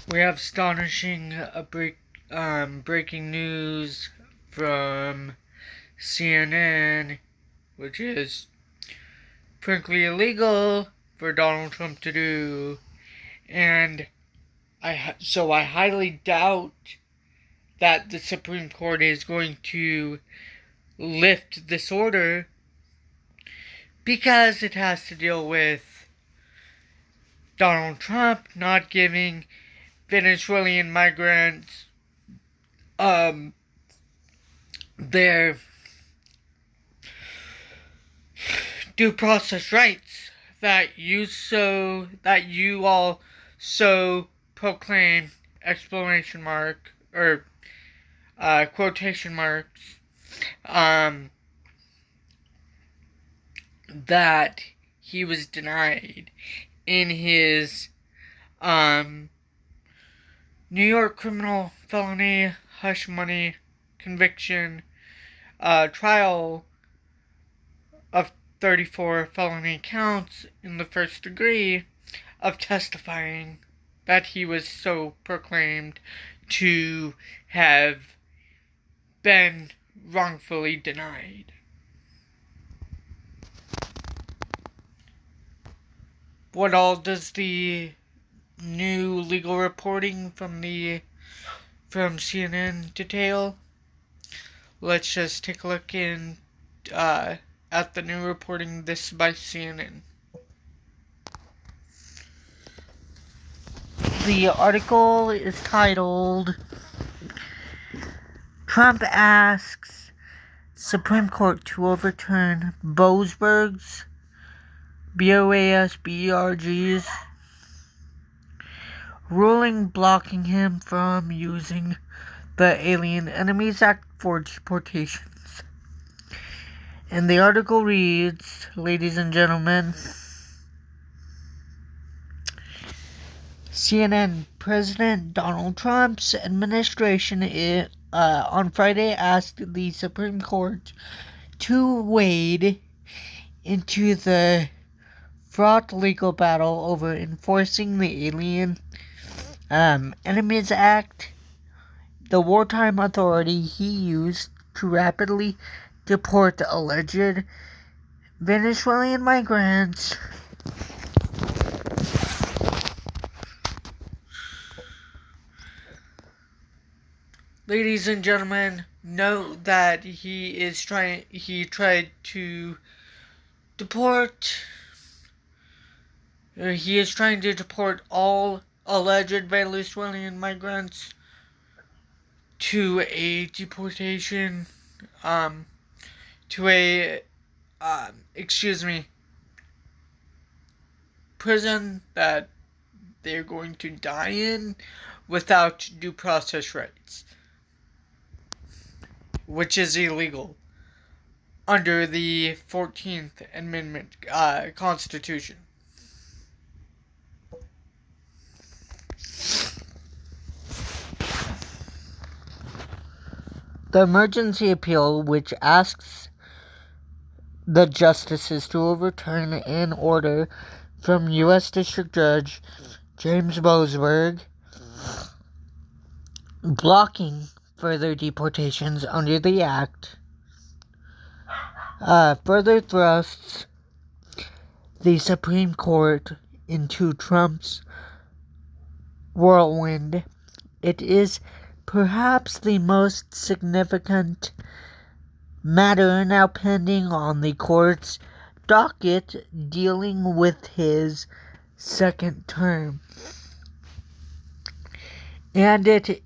We have astonishing breaking news from CNN, which is frankly illegal for Donald Trump to do, and I highly doubt that the Supreme Court is going to lift this order because it has to deal with Donald Trump not giving Venezuelan migrants their due process rights that you all so proclaim exclamation mark or quotation marks that he was denied in his New York criminal felony hush money conviction trial of 34 felony counts in the first degree of testifying that he was so proclaimed to have been wrongfully denied. What all does the new legal reporting from CNN detail? Let's just take a look at the new reporting. This by CNN. The article is titled "Trump Asks Supreme Court to Overturn Boasbergs, Boasbergs, ruling blocking him from using the Alien Enemies Act for deportations." And the article reads, ladies and gentlemen, CNN President Donald Trump's administration on Friday asked the Supreme Court to wade into the fraught legal battle over enforcing the Alien Enemies Act, the wartime authority he used to rapidly deport alleged Venezuelan migrants Ladies and gentlemen, note that he tried to deport, he is trying to deport all alleged Venezuelan migrants to a deportation, to a, prison that they're going to die in without due process rights, which is illegal under the 14th Amendment Constitution. The emergency appeal, which asks the justices to overturn an order from U.S. District Judge James Boasberg blocking further deportations under the Act, further thrusts the Supreme Court into Trump's whirlwind. It is perhaps the most significant matter now pending on the court's docket dealing with his second term. And it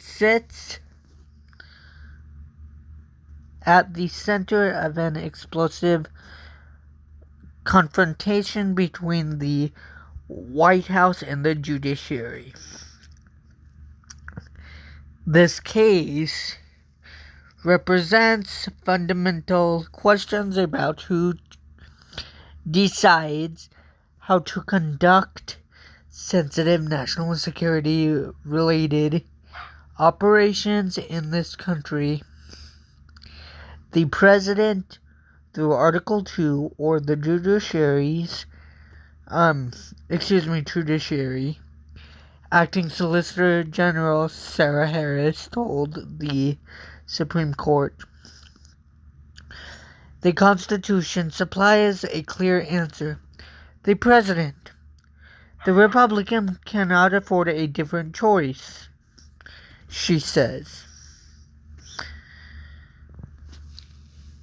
sits at the center of an explosive confrontation between the White House and the judiciary. This case represents fundamental questions about who decides how to conduct sensitive national security related operations in this country. The president, through Article 2, or the judiciary, Acting Solicitor General Sarah Harris told the Supreme Court, "The Constitution supplies a clear answer. The President, the Republican, cannot afford a different choice," she says.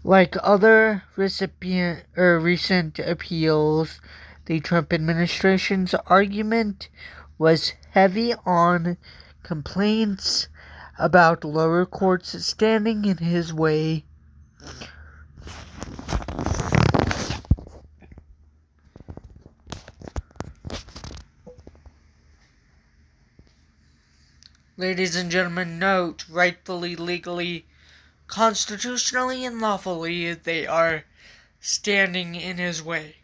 Like other recent appeals, the Trump administration's argument was heavy on complaints about lower courts standing in his way. Ladies and gentlemen, note, rightfully, legally, constitutionally, and lawfully, they are standing in his way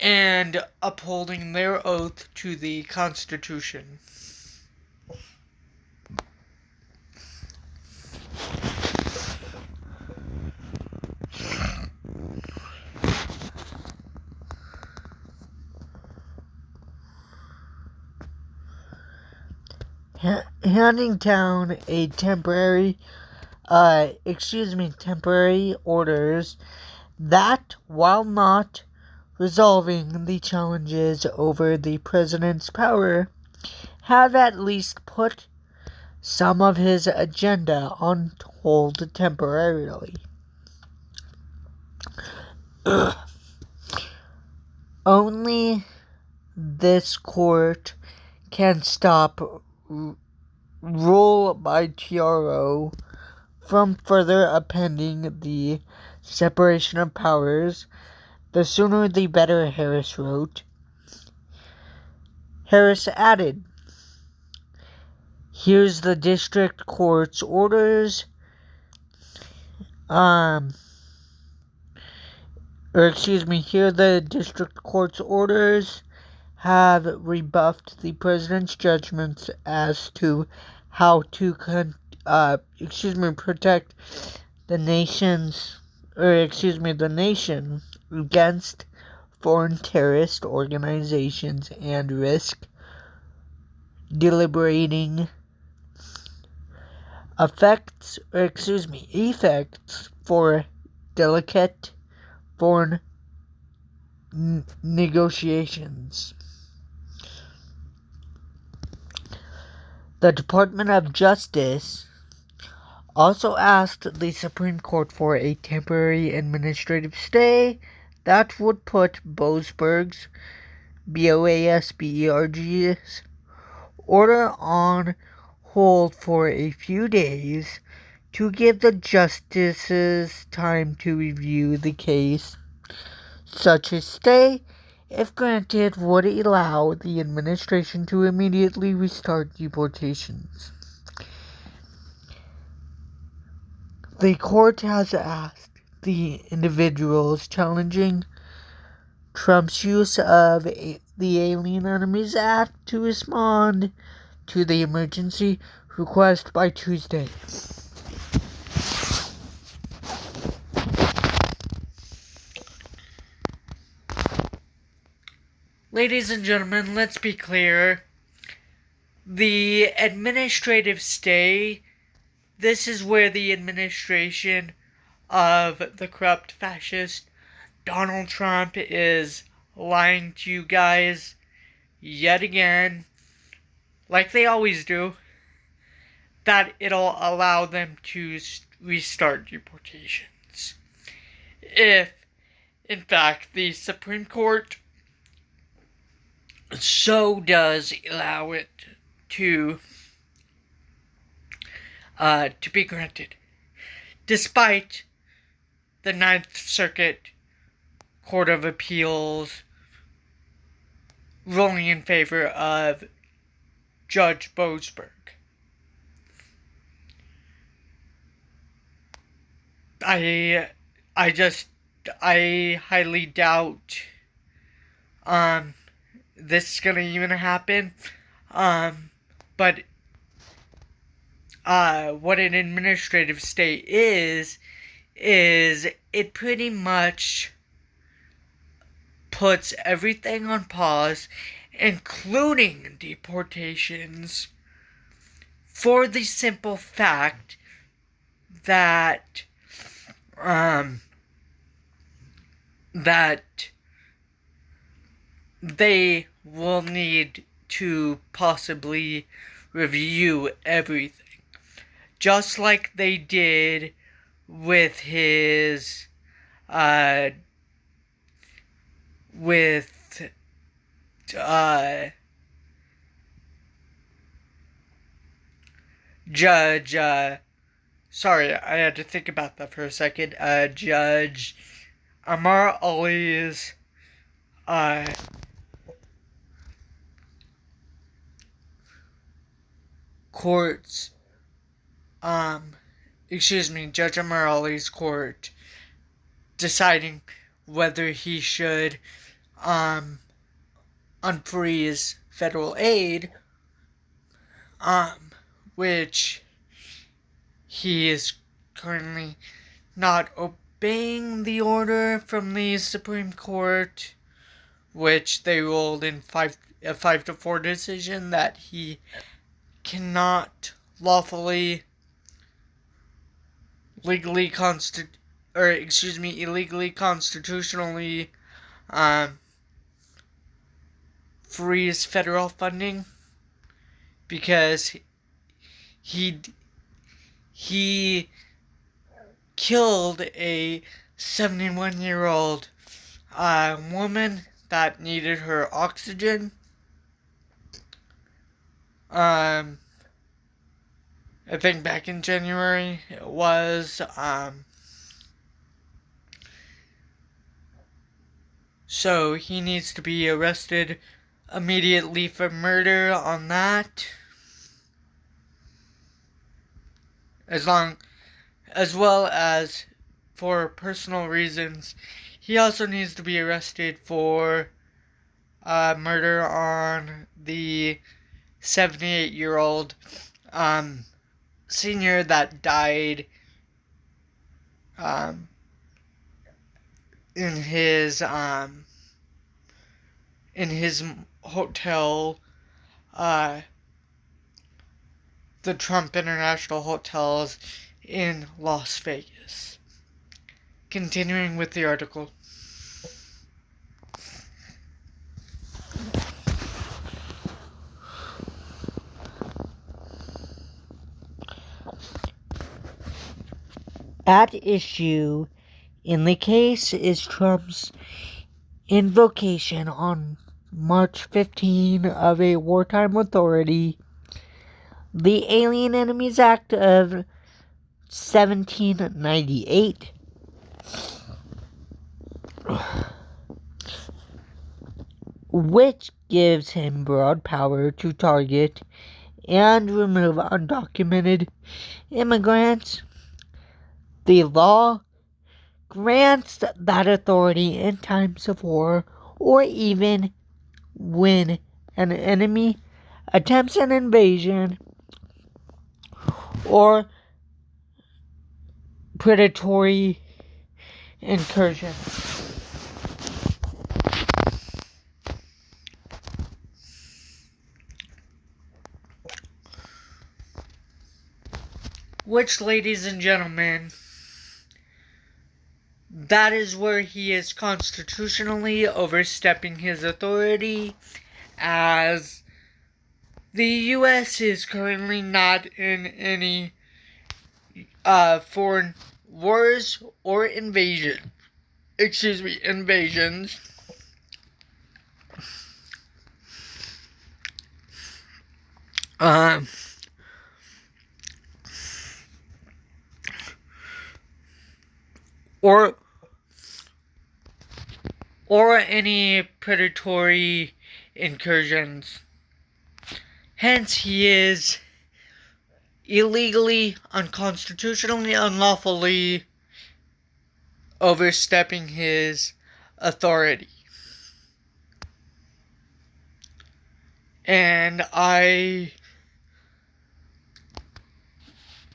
and upholding their oath to the Constitution. Handing down a temporary orders that, while not resolving the challenges over the president's power, have at least put some of his agenda on hold temporarily. Only this court can stop rule by TRO from further appending the separation of powers. The sooner the better, Harris wrote. Harris added, "Here's the district court's orders. Here the district court's orders have rebuffed the president's judgments as to how to protect the nation against foreign terrorist organizations and risk deliberating effects for delicate foreign negotiations." The Department of Justice also asked the Supreme Court for a temporary administrative stay that would put Boasbergs, Boasbergs, order on hold for a few days to give the justices time to review the case. Such a stay, if granted, would allow the administration to immediately restart deportations. The court has asked the individuals challenging Trump's use of the Alien Enemies Act to respond to the emergency request by Tuesday. Ladies and gentlemen, let's be clear. The administrative stay, this is where the administration of the corrupt fascist Donald Trump is lying to you guys yet again, like they always do, that it'll allow them to restart deportations. If, in fact, the Supreme Court so does allow it to be granted, despite the Ninth Circuit Court of Appeals ruling in favor of Judge Boasberg. I highly doubt this is gonna even happen. But what an administrative stay is it pretty much puts everything on pause including deportations, for the simple fact that that they will need to possibly review everything, just like they did with his Judge, sorry, I had to think about that for a second, Judge Amar Ali's, court's, Judge Amar Ali's court deciding whether he should, unfreeze federal aid, which he is currently not obeying the order from the Supreme Court, which they ruled in a 5-4 decision that he cannot lawfully, illegally constitutionally freeze federal funding, because he killed a 71-year-old woman that needed her oxygen. I think back in January it was. So he needs to be arrested immediately for murder on that. As well as for personal reasons. He also needs to be arrested for murder on the 78-year-old senior that died in his hotel, the Trump International Hotels in Las Vegas. Continuing with the article. At issue in the case is Trump's invocation on March 15 of a wartime authority, the Alien Enemies Act of 1798, which gives him broad power to target and remove undocumented immigrants. The law grants that authority in times of war, or even when an enemy attempts an invasion or predatory incursion. Which, ladies and gentlemen, that is where he is constitutionally overstepping his authority, as the U.S. is currently not in any foreign wars or invasions. Or any predatory incursions. Hence, he is illegally, unconstitutionally, unlawfully overstepping his authority. And I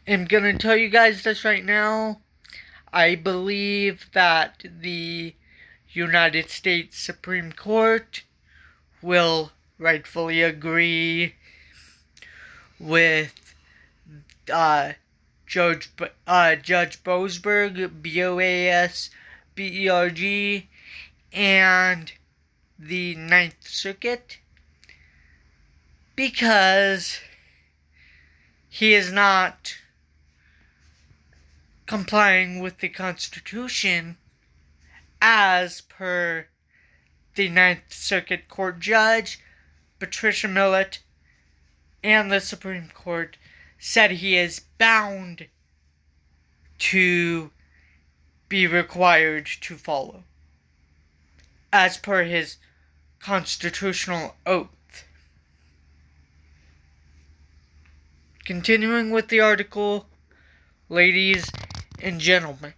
am going to tell you guys this right now. I believe that the United States Supreme Court will rightfully agree with Judge Boasberg, Boasberg, and the Ninth Circuit, because he is not complying with the Constitution as per the Ninth Circuit Court Judge Patricia Millett and the Supreme Court said he is bound to be required to follow as per his constitutional oath. Continuing with the article, ladies and gentlemen.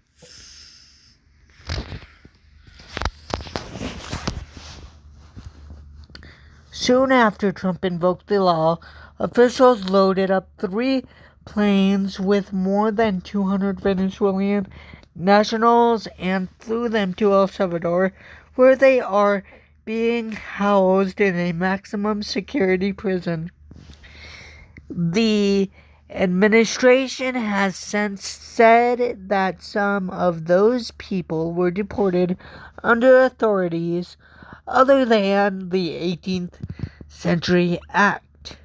Soon after Trump invoked the law, officials loaded up 3 planes with more than 200 Venezuelan nationals and flew them to El Salvador, where they are being housed in a maximum security prison. The administration has since said that some of those people were deported under authorities other than the 18th Century Act.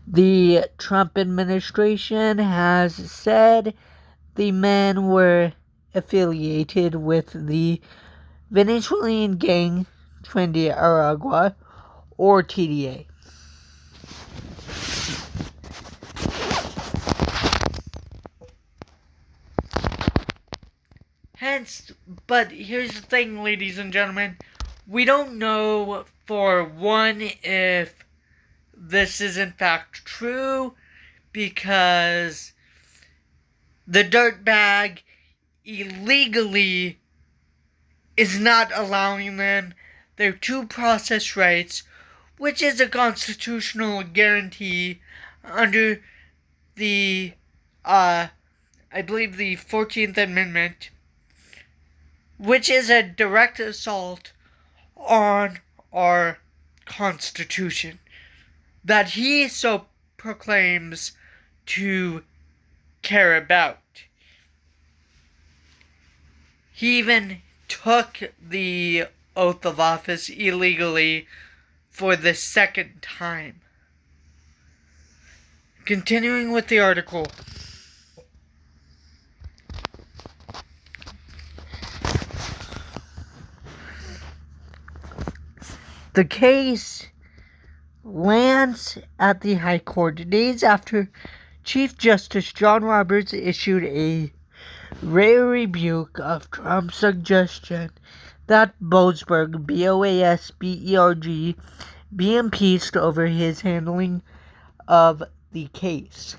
The Trump administration has said the men were affiliated with the Venezuelan gang Tren de Aragua, or TDA. Hence, but here's the thing, ladies and gentlemen. We don't know, for one, if this is in fact true, because the dirtbag illegally is not allowing them their due process rights, which is a constitutional guarantee under the, I believe the 14th Amendment, which is a direct assault on our Constitution that he so proclaims to care about. He even took the oath of office illegally for the second time. Continuing with the article. The case lands at the High Court days after Chief Justice John Roberts issued a rare rebuke of Trump's suggestion that Boasberg, Boasberg, be impeached over his handling of the case.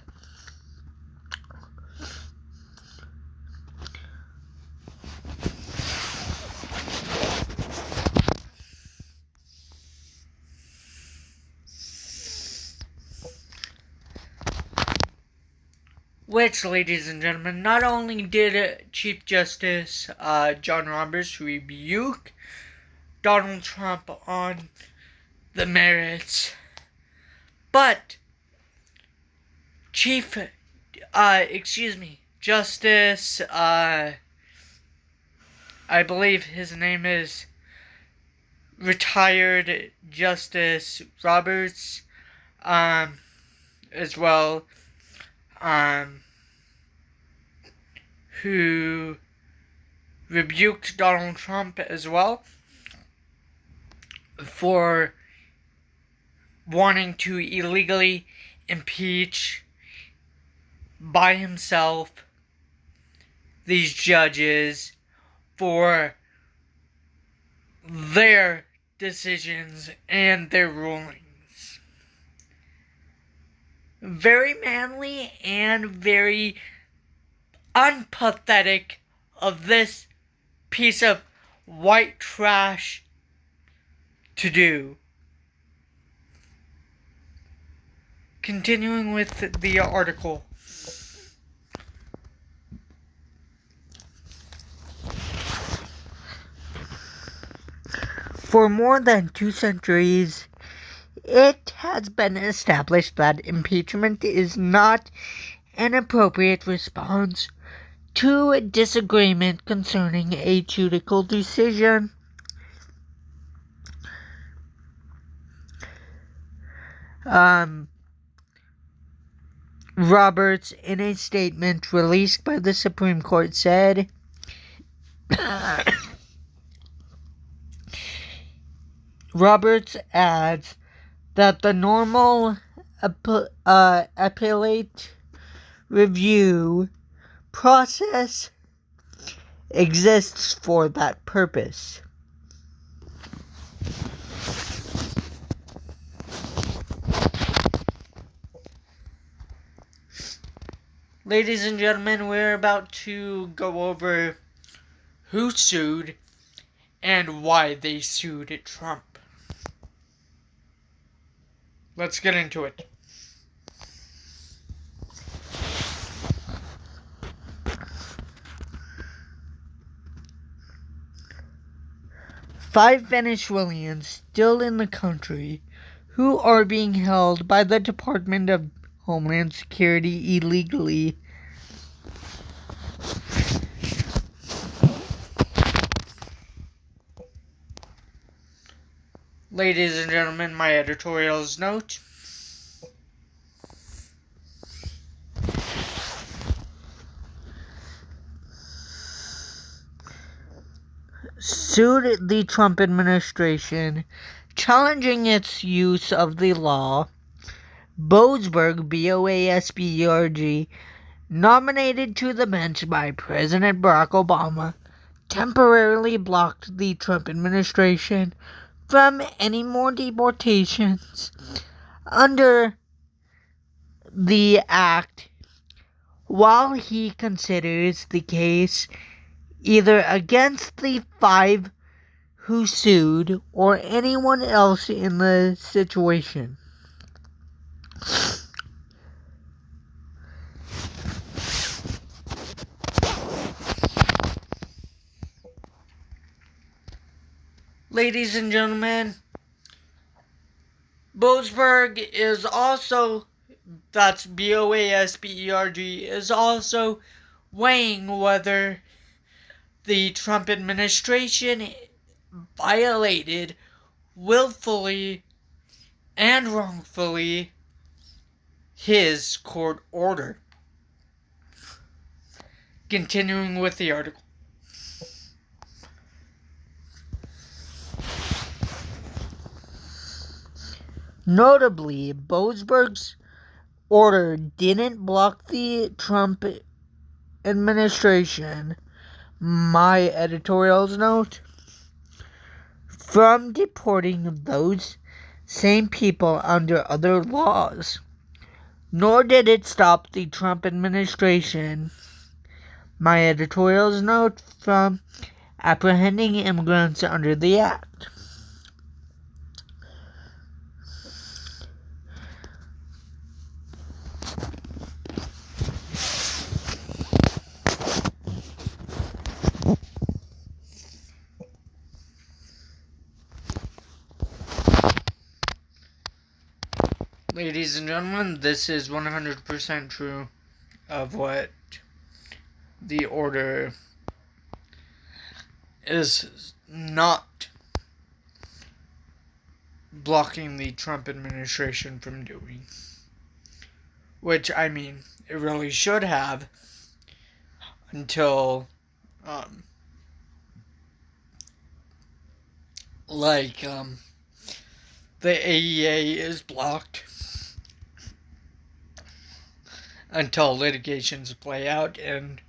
Which, ladies and gentlemen, not only did Chief Justice John Roberts rebuke Donald Trump on the merits, but Justice, I believe his name is retired Justice Roberts, as well, who rebuked Donald Trump as well for wanting to illegally impeach by himself these judges for their decisions and their rulings. Very manly and very unpathetic of this piece of white trash to do. Continuing with the article. For more than 2 centuries, it has been established that impeachment is not an appropriate response to a disagreement concerning a judicial decision. Roberts, in a statement released by the Supreme Court, said, Roberts adds that the normal appellate review process exists for that purpose. Ladies and gentlemen, we're about to go over who sued and why they sued Trump. Let's get into it. Five Venezuelans still in the country who are being held by the Department of Homeland Security illegally. Ladies and gentlemen, my editorials note. Sued the Trump administration, challenging its use of the law. Boasberg, Boasberg, nominated to the bench by President Barack Obama, temporarily blocked the Trump administration from any more deportations under the act while he considers the case either against the five who sued or anyone else in the situation. Ladies and gentlemen, Boasberg is also, that's Boasberg, is also weighing whether the Trump administration violated willfully and wrongfully his court order. Continuing with the article. Notably, Boasberg's order didn't block the Trump administration, my editorials note, from deporting those same people under other laws, nor did it stop the Trump administration, my editorials note, from apprehending immigrants under the act. Ladies and gentlemen, this is 100% true of what the order is not blocking the Trump administration from doing. Which, I mean, it really should have until, the AEA is blocked. Until litigations play out and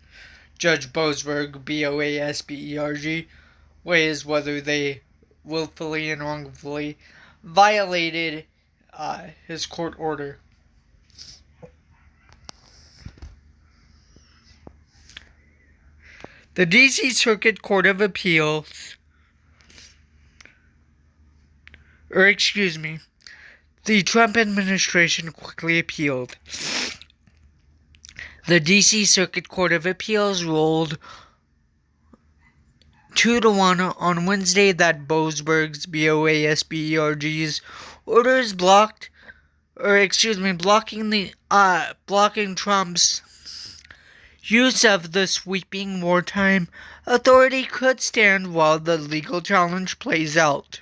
Judge Boasberg, Boasberg, weighs whether they willfully and wrongfully violated his court order. The D.C. Circuit Court of Appeals, the Trump administration quickly appealed. The D.C. Circuit Court of Appeals ruled 2-1 on Wednesday that Boasbergs, BOASBERG's orders blocking Trump's use of the sweeping wartime authority could stand while the legal challenge plays out.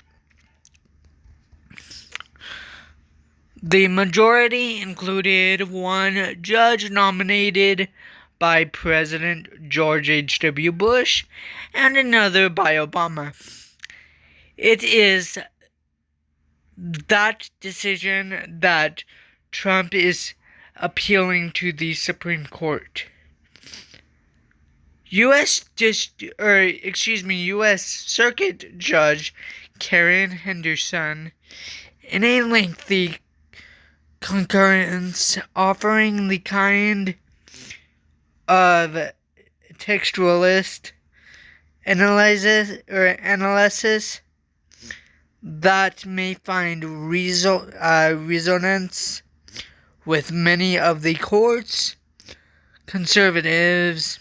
The majority included one judge nominated by President George H.W. Bush and another by Obama. It is that decision that Trump is appealing to the Supreme Court. U.S. Circuit Judge Karen Henderson, in a lengthy concurrence offering the kind of textualist analysis that may find resonance with many of the court's conservatives.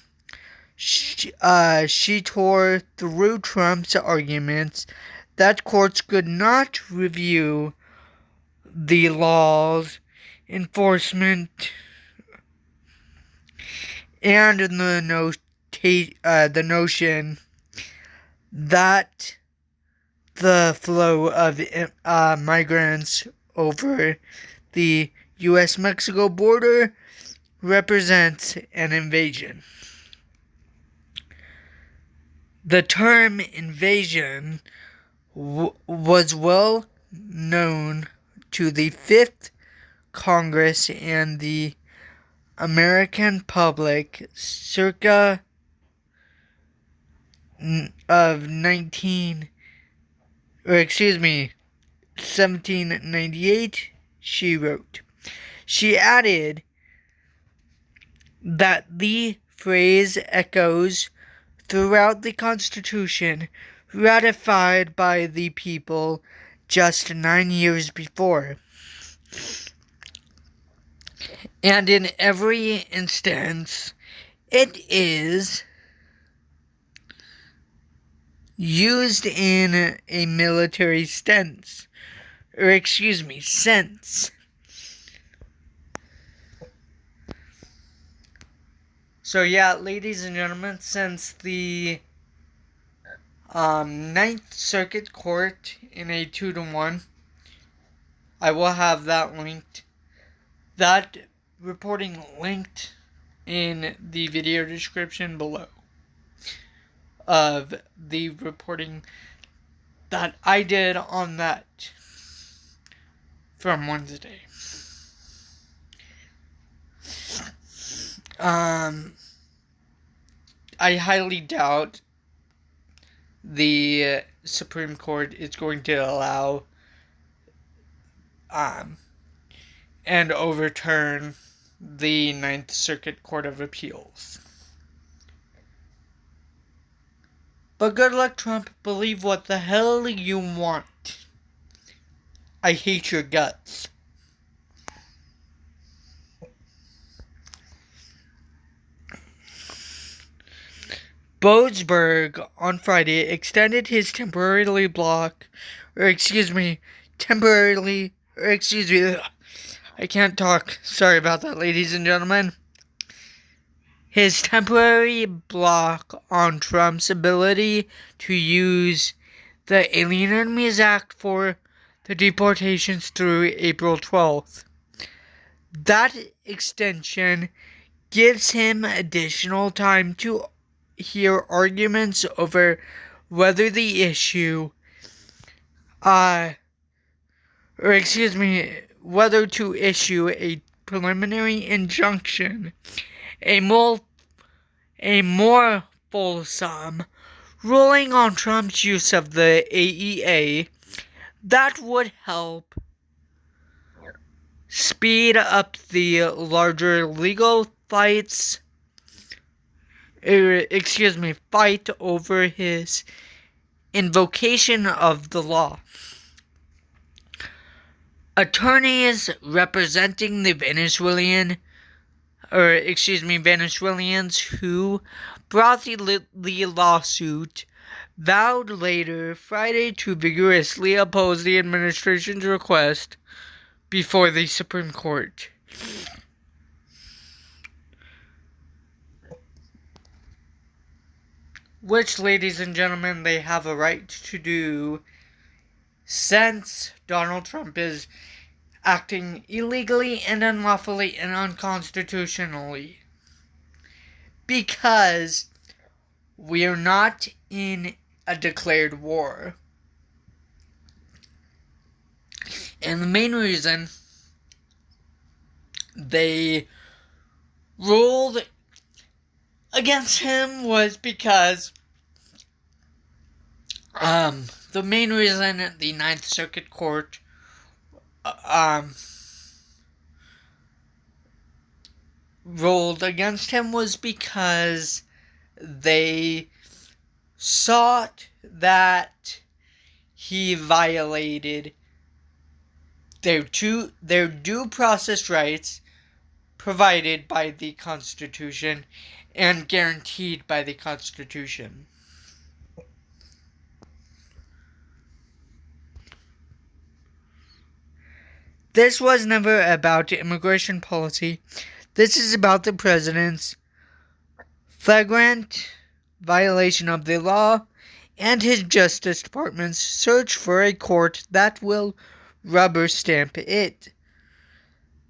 She tore through Trump's arguments that courts could not review the law's enforcement and the notion that the flow of migrants over the U.S.-Mexico border represents an invasion. The term invasion was well known to the Fifth Congress and the American public circa of 1798, she wrote. She added that the phrase echoes throughout the Constitution ratified by the people just 9 years before. And in every instance, it is used in a military sense. So yeah, ladies and gentlemen, since the Ninth Circuit Court in a 2-1, I will have that linked. That reporting linked in the video description below of the reporting that I did on that from Wednesday. I highly doubt the Supreme Court is going to allow and overturn the Ninth Circuit Court of Appeals. But good luck, Trump. Believe what the hell you want. I hate your guts. Boasberg on Friday extended his I can't talk. Sorry about that, ladies and gentlemen. His temporary block on Trump's ability to use the Alien Enemies Act for the deportations through April 12th. That extension gives him additional time to hear arguments over whether the issue, whether to issue a preliminary injunction, a more fulsome ruling on Trump's use of the AEA that would help speed up the larger legal fight over his invocation of the law. Attorneys representing the Venezuelans who brought the lawsuit vowed later Friday to vigorously oppose the administration's request before the Supreme Court. Which, ladies and gentlemen, they have a right to do, since Donald Trump is acting illegally and unlawfully and unconstitutionally. Because we are not in a declared war. And the main reason they ruled against him was because the main reason the Ninth Circuit Court ruled against him was because they sought that he violated their due process rights provided by the Constitution and guaranteed by the Constitution. This was never about immigration policy. This is about the president's flagrant violation of the law and his Justice Department's search for a court that will rubber stamp it.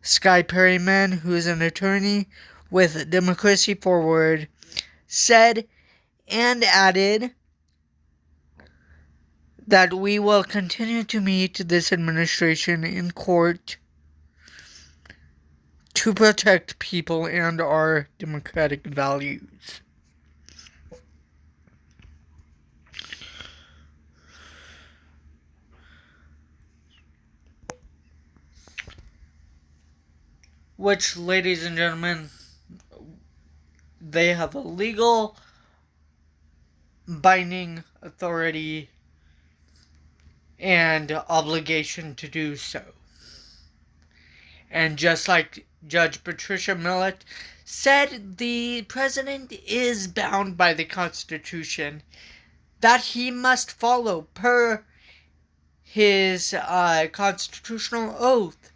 Sky Perryman, who is an attorney with Democracy Forward, said and added that we will continue to meet this administration in court to protect people and our democratic values. Which, ladies and gentlemen, they have a legal binding authority and obligation to do so. And just like Judge Patricia Millett said, the president is bound by the Constitution that he must follow per his constitutional oath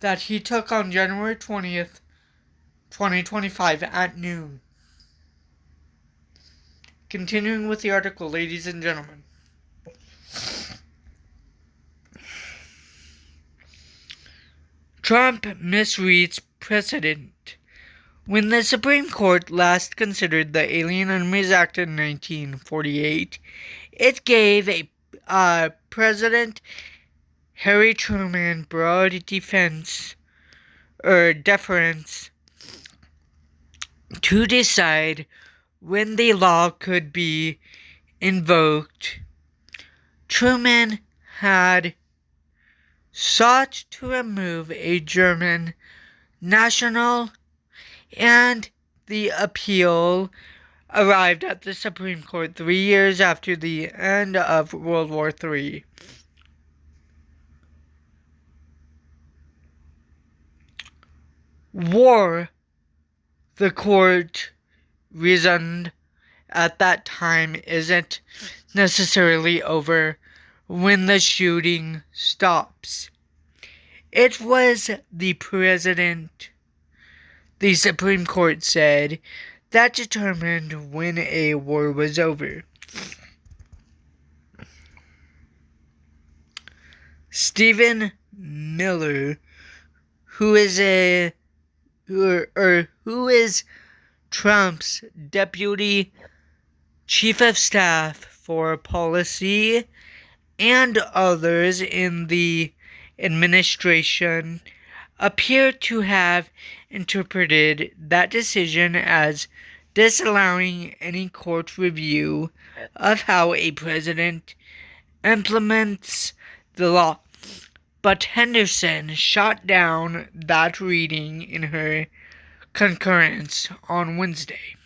that he took on January 20th, 2025 at noon. Continuing with the article, ladies and gentlemen. Trump misreads precedent. When the Supreme Court last considered the Alien Enemies Act in 1948, it gave President Harry Truman broad deference to decide when the law could be invoked. Truman had sought to remove a German national, and the appeal arrived at the Supreme Court 3 years after the end of World War III. War, the court reasoned at that time, isn't necessarily over when the shooting stops. It was the president, the Supreme Court said, that determined when a war was over. Stephen Miller, who is Trump's deputy chief of staff for policy, and others in the administration, appear to have interpreted that decision as disallowing any court review of how a president implements the law. But Henderson shot down that reading in her concurrence on Wednesday.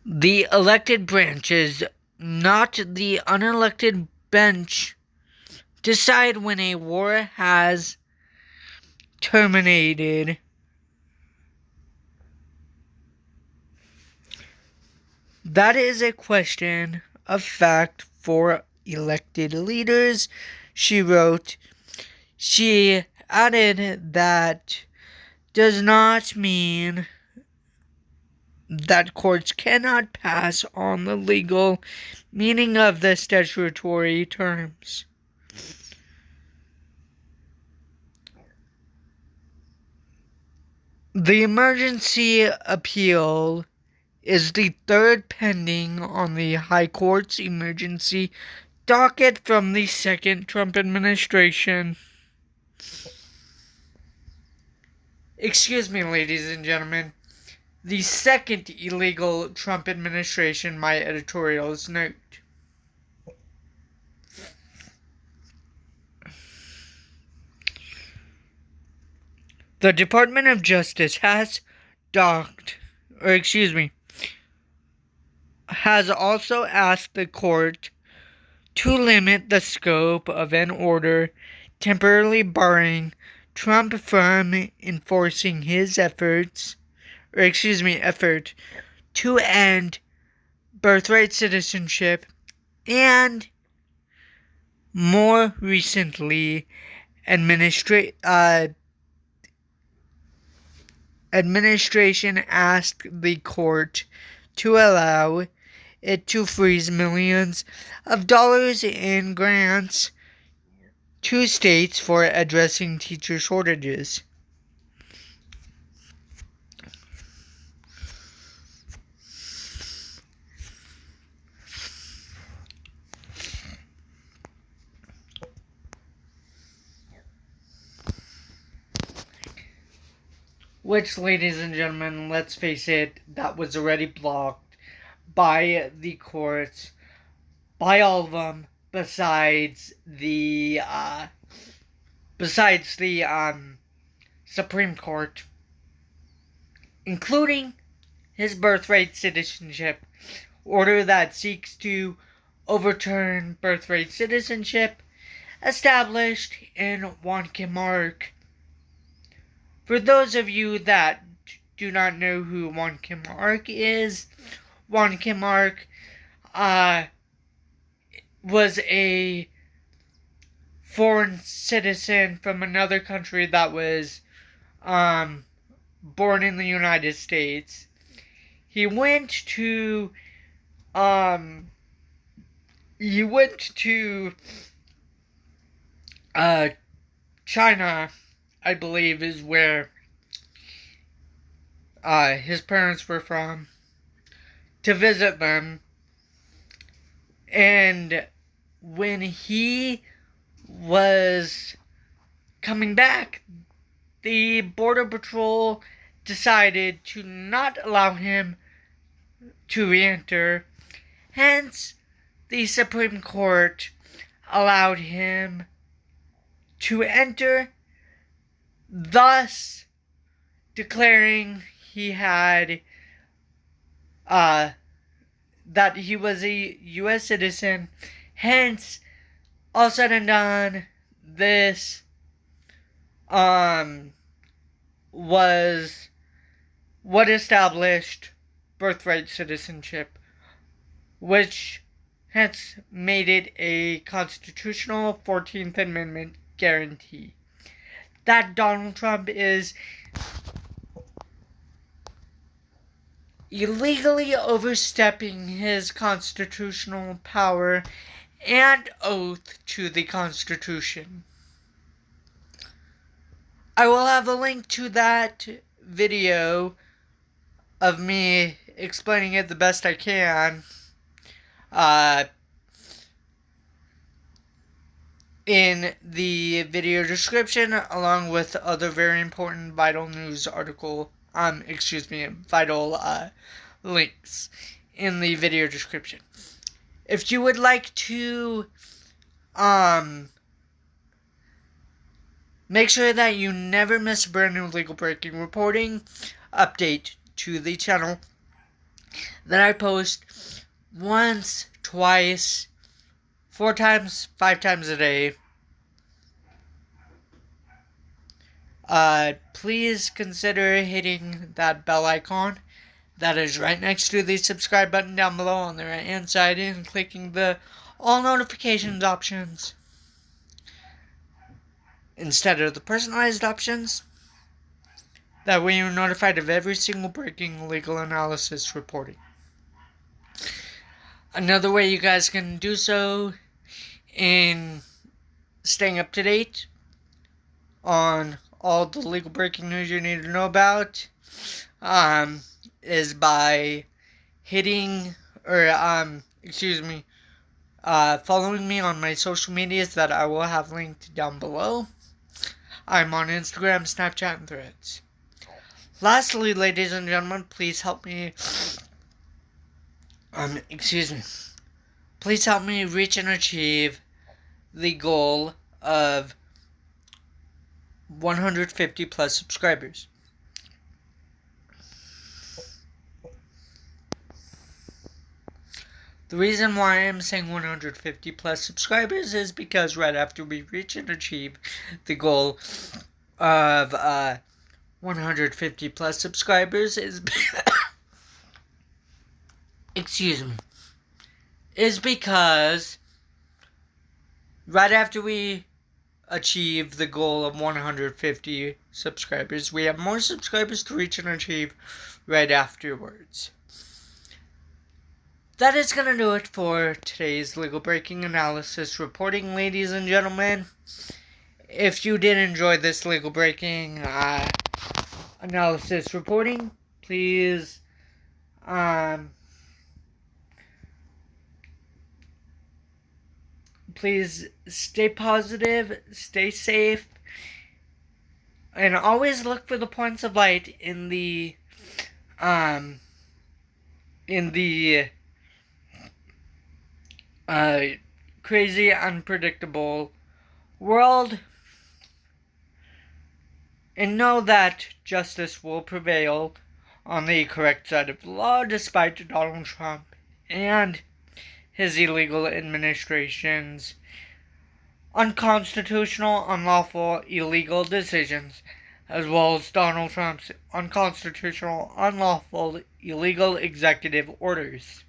The elected branches, not the unelected bench, decide when a war has terminated. That is a question of fact for elected leaders, she wrote. She added that does not mean that courts cannot pass on the legal meaning of the statutory terms. The emergency appeal is the third pending on the High Court's emergency docket from the second Trump administration. Excuse me, ladies and gentlemen. The second illegal Trump administration, my editorials note. The Department of Justice has has also asked the court to limit the scope of an order temporarily barring Trump from enforcing his effort to end birthright citizenship and, more recently, administration asked the court to allow it to freeze millions of dollars in grants to states for addressing teacher shortages. Which, ladies and gentlemen, let's face it, that was already blocked by the courts, by all of them, besides the Supreme Court, including his birthright citizenship order that seeks to overturn birthright citizenship established in Wong Kim Ark. For those of you that do not know who Wong Kim Ark is, Wong Kim Ark was a foreign citizen from another country that was born in the United States. He went to China, I believe, is where his parents were from, to visit them. And when he was coming back, the Border Patrol decided to not allow him to re-enter. Hence, the Supreme Court allowed him to enter, thus declaring he had that he was a U.S. citizen. Hence, all said and done, this was what established birthright citizenship, which hence made it a constitutional 14th Amendment guarantee. That Donald Trump is illegally overstepping his constitutional power and oath to the Constitution. I will have a link to that video of me explaining it the best I can in the video description, along with other very important vital news article, vital links in the video description. If you would like to make sure that you never miss a brand new legal breaking reporting update to the channel that I post once, twice, 4 times, 5 times a day, please consider hitting that bell icon That is right next to the subscribe button down below on the right hand side, and clicking the all notifications options instead of the personalized options. That way you're notified of every single breaking legal analysis reporting. Another way you guys can do so in staying up to date on all the legal breaking news you need to know about is by hitting, following me on my social medias that I will have linked down below. I'm on Instagram, Snapchat, and Threads. Lastly, ladies and gentlemen, please help me, please help me reach and achieve the goal of 150 plus subscribers. The reason why I'm saying 150 plus subscribers is because right after we reach and achieve the goal of 150 plus subscribers is is because right after we achieve the goal of 150 subscribers, we have more subscribers to reach and achieve right afterwards. That is going to do it for today's legal breaking analysis reporting, ladies and gentlemen. If you did enjoy this legal breaking analysis reporting, please stay positive, stay safe, and always look for the points of light in the crazy, unpredictable world, and know that justice will prevail on the correct side of the law despite Donald Trump and his illegal administration's unconstitutional, unlawful, illegal decisions, as well as Donald Trump's unconstitutional, unlawful, illegal executive orders.